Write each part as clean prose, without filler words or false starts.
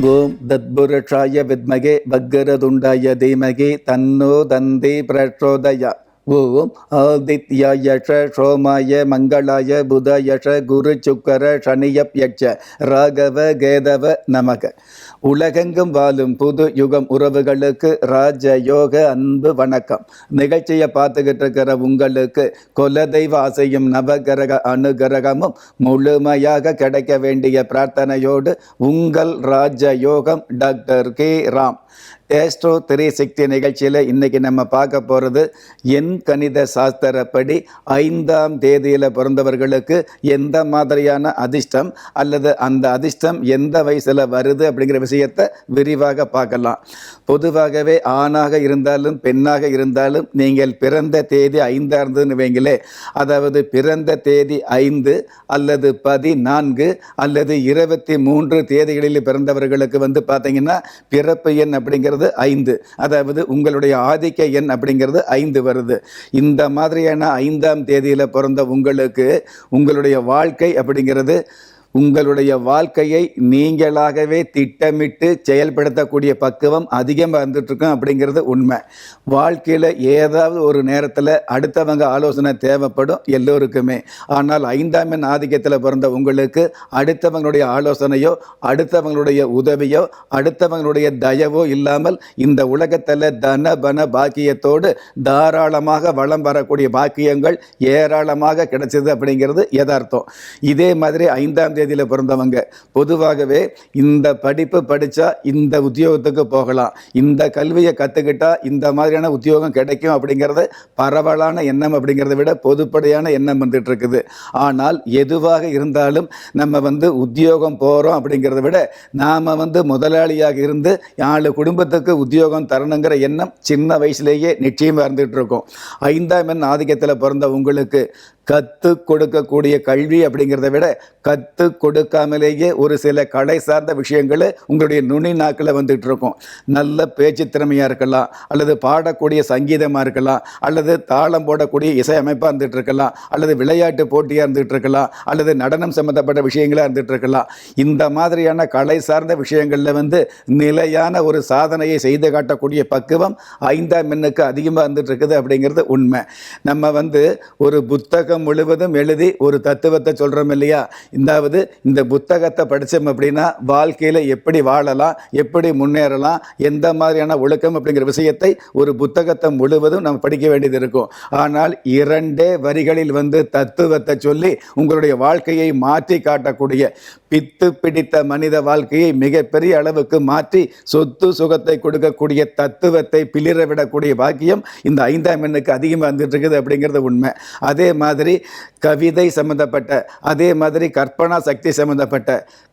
ஓம் தத்புருஷாய வித்மகே வக்கரதுண்டாய தீமகி தன்னோ தந்தி பிரச்சோதயா. ஓம் ஆதித்யாயஷ சோமாய மங்களாய புதயஷ குரு சுக்கர சனியப்யட்ச ராகவ கேதவ நமக. உலகெங்கும் வாழும் புது யுகம் உறவுகளுக்கு ராஜயோக அன்பு வணக்கம். நிகழ்ச்சியை பார்த்துக்கிட்டு இருக்கிற உங்களுக்கு குலதெய்வ ஆசையும் நவகிரக அனுகிரகமும் முழுமையாக கிடைக்க வேண்டிய பிரார்த்தனையோடு உங்கள் ராஜயோகம் டாக்டர் கே ராம். ஏஸ்ட்ரோ 360 நிகழ்ச்சியில் இன்றைக்கி நம்ம பார்க்க போகிறது எண் கணித சாஸ்திரப்படி 5ஆம் தேதியில் பிறந்தவர்களுக்கு எந்த மாதிரியான அதிர்ஷ்டம் அல்லது அந்த அதிர்ஷ்டம் எந்த வயசில் வருது அப்படிங்கிற விஷயத்தை விரிவாக பார்க்கலாம். பொதுவாகவே ஆணாக இருந்தாலும் பெண்ணாக இருந்தாலும் நீங்கள் பிறந்த தேதி 5ஆக இருந்ததுன்னு வைங்களே, அதாவது பிறந்த தேதி 5 அல்லது 14 அல்லது 23 தேதிகளில் பிறந்தவர்களுக்கு பார்த்தீங்கன்னா பிறப்பு எண் அப்படிங்கிறது 5, அதாவது உங்களுடைய ஆதிக்க எண் அப்படிங்கிறது 5 வருது. இந்த மாதிரியான 5ஆம் தேதியில் பிறந்த உங்களுக்கு உங்களுடைய வாழ்க்கை அப்படிங்கிறது உங்களுடைய வாழ்க்கையை நீங்களாகவே திட்டமிட்டு செயல்படுத்தக்கூடிய பக்குவம் அதிகமாக இருந்துகிட்ருக்கும் அப்படிங்கிறது உண்மை. வாழ்க்கையில் ஏதாவது ஒரு நேரத்தில் அடுத்தவங்க ஆலோசனை தேவைப்படும் எல்லோருக்குமே. ஆனால் 5ஆம் எண் ஆதிக்கத்தில் பிறந்த உங்களுக்கு அடுத்தவங்களுடைய ஆலோசனையோ அடுத்தவங்களுடைய உதவியோ அடுத்தவங்களுடைய தயவோ இல்லாமல் இந்த உலகத்தில் தன பன பாக்கியத்தோடு தாராளமாக வளம் வரக்கூடிய பாக்கியங்கள் ஏராளமாக கிடைச்சது அப்படிங்கிறது யதார்த்தம். இதே மாதிரி 5ஆம் தேதியில் பிறந்தவங்க பொதுவாகவே இந்த படிப்பு படித்தா இந்த உத்தியோகத்துக்கு போகலாம், இந்த கல்வியை கற்றுக்கிட்டா இந்த மாதிரியான உத்தியோகம் கிடைக்கும் அப்படிங்கிறது பரவலான எண்ணம் அப்படிங்கிறத விட பொதுப்படையான எண்ணம் வந்துட்டு இருக்குது. ஆனால் எதுவாக இருந்தாலும் நம்ம உத்தியோகம் போகிறோம் அப்படிங்கிறத விட நாம் முதலாளியாக இருந்து 4 குடும்பத்துக்கு உத்தியோகம் தரணுங்கிற எண்ணம் சின்ன வயசுலேயே நிச்சயமாக இருந்துகிட்டு இருக்கும். 5ஆம் எண் ஆதிக்கத்தில் பிறந்த உங்களுக்கு கற்று கொடுக்கக்கூடிய கல்வி அப்படிங்கிறத விட கற்று கொடுக்காமலேயே ஒரு சில கலை சார்ந்த விஷயங்கள் உங்களுடைய நுனி நாக்கில் வந்துட்டு இருக்கும். நல்ல பேச்சு திறமையாக இருக்கலாம், அல்லது பாடக்கூடிய சங்கீதமாக இருக்கலாம், அல்லது தாளம் போடக்கூடிய இசை அமைப்பாக இருந்துகிட்டு இருக்கலாம், அல்லது விளையாட்டு போட்டியாக இருந்துகிட்டு இருக்கலாம், அல்லது நடனம் சம்மந்தப்பட்ட விஷயங்களாக இருந்துகிட்டு இருக்கலாம். இந்த மாதிரியான கலை சார்ந்த விஷயங்களில் நிலையான ஒரு சாதனையை செய்து காட்டக்கூடிய பக்குவம் 5ஆம் எண்ணுக்கு அதிகமாக இருந்துகிட்டு இருக்குது அப்படிங்கிறது உண்மை. நம்ம ஒரு புத்தகம் முழுவதும் எழுதி ஒரு தத்துவத்தை சொல்கிறோம் இல்லையா, இந்த புத்தகத்தை படித்தோம் அப்படின்னா வாழ்க்கையில் எப்படி வாழலாம், எப்படி முன்னேறலாம், எந்த மாதிரியான ஒழுக்கம் அப்படிங்கிற விஷயத்தை ஒரு புத்தகத்தை முழுவதும் நம்ம படிக்க வேண்டியது இருக்கும். ஆனால் 2 வரிகளில் தத்துவத்தை சொல்லி உங்களுடைய வாழ்க்கையை மாற்றி காட்டக்கூடிய பித்து பிடித்த மனித வாழ்க்கையை மிகப்பெரிய அளவுக்கு மாற்றி சொத்து சுகத்தை கொடுக்கக்கூடிய தத்துவத்தை பிளிரவிடக்கூடிய பாக்கியம் இந்த 5ஆம் எண்ணுக்கு அதிகமாக வந்துட்டு இருக்குது அப்படிங்கிறது உண்மை. அதே மாதிரி கவிதை சம்பந்தப்பட்ட, அதே மாதிரி கற்பனா சக்தி சம்பந்தப்பட்ட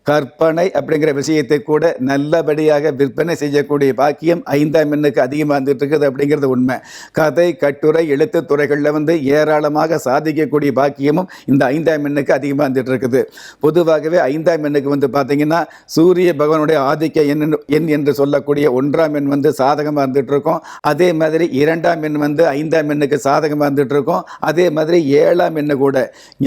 கற்பனை அப்படிங்கிற விஷயத்தை கூட நல்லபடியாக விற்பனை செய்யக்கூடிய பாக்கியம் 5ஆம் எண்ணுக்கு அதிகமாக வந்துட்டு இருக்குது அப்படிங்கிறது உண்மை. கதை கட்டுரை எழுத்து துறைகளில் ஏராளமாக சாதிக்கக்கூடிய பாக்கியமும் இந்த 5ஆம் எண்ணுக்கு அதிகமாக வந்துட்டு இருக்குது. பொதுவாகவே 5ஆம் எண்ணுக்கு பார்த்தீங்கன்னா சூரிய பகவானுடைய ஆதிக்க எண் என்று சொல்லக்கூடிய 1ஆம் எண் சாதகமாக இருந்துட்டு இருக்கும். அதே மாதிரி 2ஆம் எண் 5ஆம் எண்ணுக்கு சாதகமாக இருந்துட்டு இருக்கும். அதே மாதிரி 7ஆம் எண்ணு கூட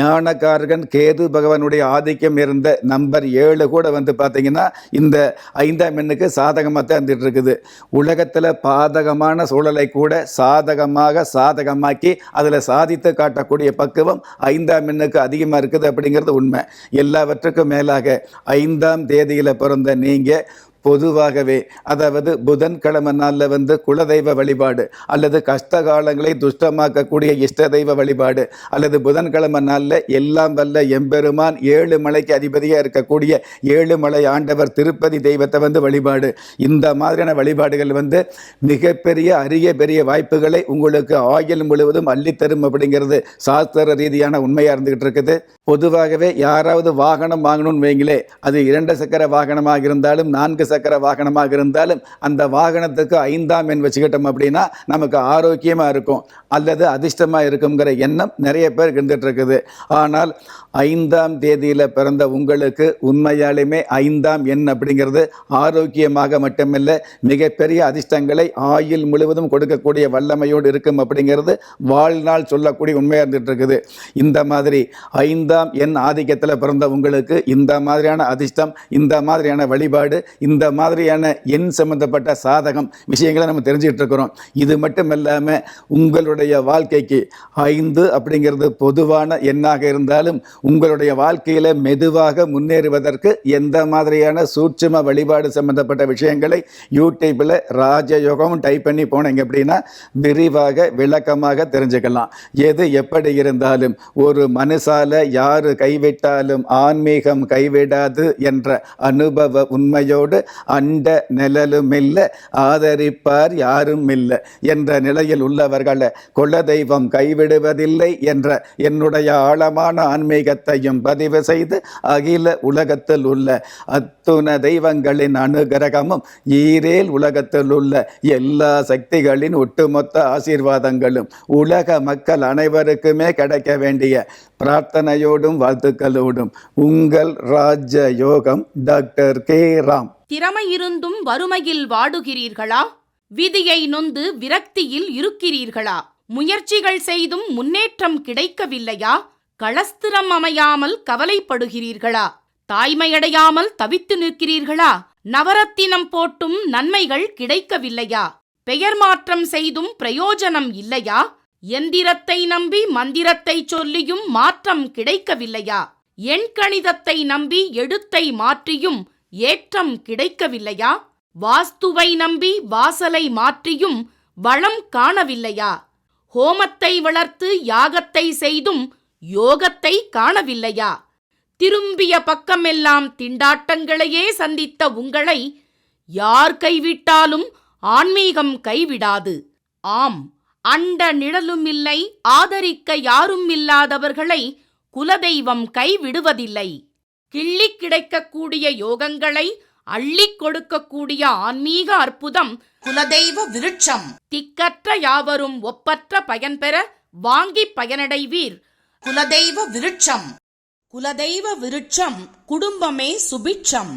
ஞானகாரகன் கேது பகவானுடைய ஆதிக்கம் இருந்த நம்பர் 7 கூட பார்த்தீங்கன்னா இந்த 5ஆம் எண்ணுக்கு சாதகமாக தான் இருந்துட்டு இருக்குது. உலகத்தில் பாதகமான சூழலை கூட சாதகமாக்கி அதில் சாதித்து காட்டக்கூடிய பக்குவம் 5ஆம் எண்ணுக்கு அதிகமாக இருக்குது அப்படிங்கிறது உண்மை. எல்லாவற்றுக்கும் மேலாக 5ஆம் தேதியில் பிறந்த நீங்கள் பொதுவாகவே, அதாவது புதன்கிழமை நாளில் குலதெய்வ வழிபாடு அல்லது கஷ்டகாலங்களை துஷ்டமாக்கக்கூடிய இஷ்ட தெய்வ வழிபாடு அல்லது புதன்கிழமை நாளில் எல்லாம் வல்ல எம்பெருமான் 7 மலைக்கு அதிபதியாக இருக்கக்கூடிய 7 மலை ஆண்டவர் திருப்பதி தெய்வத்தை வழிபாடு, இந்த மாதிரியான வழிபாடுகள் மிகப்பெரிய அரிய பெரிய வாய்ப்புகளை உங்களுக்கு ஆயுள் முழுவதும் அள்ளித்தரும் அப்படிங்கிறது சாஸ்திர ரீதியான உண்மையாக இருந்துகிட்டு இருக்குது. பொதுவாகவே யாராவது வாகனம் வாங்கணும்னு வைங்களே, அது 2 சக்கர வாகனமாக இருந்தாலும் 4 சக்கர வாகனமாக இருந்தாலும் அந்த வாகனத்துக்கு 5ஆம் எண் வச்சுக்கிட்டோம் அப்படின்னா நமக்கு ஆரோக்கியமாக இருக்கும் அல்லது அதிர்ஷ்டமாக இருக்குங்கிற எண்ணம் நிறைய பேருக்கு இருந்துட்டு இருக்குது. ஆனால் 5ஆம் தேதியில் பிறந்த உங்களுக்கு உண்மையாலுமே 5ஆம் எண் அப்படிங்கிறது ஆரோக்கியமாக மட்டுமில்லை, மிகப்பெரிய அதிர்ஷ்டங்களை ஆயுள் முழுவதும் கொடுக்கக்கூடிய வல்லமையோடு இருக்கும் அப்படிங்கிறது வாழ்நாள் சொல்லக்கூடிய உண்மையாக இருந்துட்டு இருக்குது. இந்த மாதிரி 5ஆம் எண் ஆதிக்கத்தில் பிறந்த உங்களுக்கு இந்த மாதிரியான அதிர்ஷ்டம், இந்த மாதிரியான வழிபாடு, இந்த இந்த மாதிரியான எண் சம்பந்தப்பட்ட சாதகம் விஷயங்களை நம்ம தெரிஞ்சுக்கிட்டு இருக்கிறோம். இது மட்டும் இல்லாமல் உங்களுடைய வாழ்க்கைக்கு 5 அப்படிங்கிறது பொதுவான எண்ணாக இருந்தாலும் உங்களுடைய வாழ்க்கையில் மெதுவாக முன்னேறுவதற்கு எந்த மாதிரியான சூட்சும வழிபாடு சம்பந்தப்பட்ட விஷயங்களை யூடியூப்பில் ராஜயோகம் டைப் பண்ணி போனீங்க அப்படின்னா விரிவாக விளக்கமாக தெரிஞ்சுக்கலாம். எது எப்படி இருந்தாலும் ஒரு மனுஷால யாரு கைவிட்டாலும் ஆன்மீகம் கைவிடாது என்ற அனுபவ உண்மையோடு அண்ட நிழலும் இல்லை, ஆதரிப்பார் யாரும் இல்லை என்ற நிலையில் உள்ளவர்களை குலதெய்வம் கைவிடுவதில்லை என்ற என்னுடைய ஆழமான ஆன்மீகத்தையும் பதிவு செய்து அகில உலகத்தில் உள்ள அத்துண தெய்வங்களின் அனுகிரகமும் ஈரேல் உலகத்தில் உள்ள எல்லா சக்திகளின் ஒட்டுமொத்த ஆசீர்வாதங்களும் உலக மக்கள் அனைவருக்குமே கிடைக்க வேண்டிய பிரார்த்தனையோடும் வாழ்த்துக்களோடும் உங்கள் ராஜ யோகம் டாக்டர் கே ராம். திறமை இருந்தும் வறுமையில் வாடுகிறீர்களா? விதியை நொந்து விரக்தியில் இருக்கிறீர்களா? முயற்சிகள் செய்தும் முன்னேற்றம் கிடைக்கவில்லையா? களஸ்திரம் அமையாமல் கவலைப்படுகிறீர்களா? தாய்மையடையாமல் தவித்து நிற்கிறீர்களா? நவரத்தினம் போட்டும் நன்மைகள் கிடைக்கவில்லையா? பெயர் மாற்றம் செய்தும் பிரயோஜனம் இல்லையா? எந்திரத்தை நம்பி மந்திரத்தை சொல்லியும் மாற்றம் கிடைக்கவில்லையா? எண்கணிதத்தை நம்பி எழுத்தை மாற்றியும் ஏற்றம் கிடைக்கவில்லையா? வாஸ்துவை நம்பி வாசலை மாற்றியும் வளம் காணவில்லையா? ஹோமத்தை வளர்த்து யாகத்தை செய்தும் யோகத்தை காணவில்லையா? திரும்பிய பக்கமெல்லாம் திண்டாட்டங்களையே சந்தித்த உங்களை யார் கைவிட்டாலும் ஆன்மீகம் கைவிடாது. ஆம், அண்ட நிழலுமில்லை, ஆதரிக்க யாரும் இல்லாதவர்களை குலதெய்வம் கைவிடுவதில்லை. கிள்ளிக் கிடைக்கக்கூடிய யோகங்களை அள்ளிக் கொடுக்கக்கூடிய ஆன்மீக அற்புதம் குலதெய்வ விருட்சம். திக்கற்ற யாவரும் ஒப்பற்ற பயன்பெற வாங்கி பயனடைவீர். குலதெய்வ விருட்சம். குலதெய்வ விருட்சம் குடும்பமே சுபிட்சம்.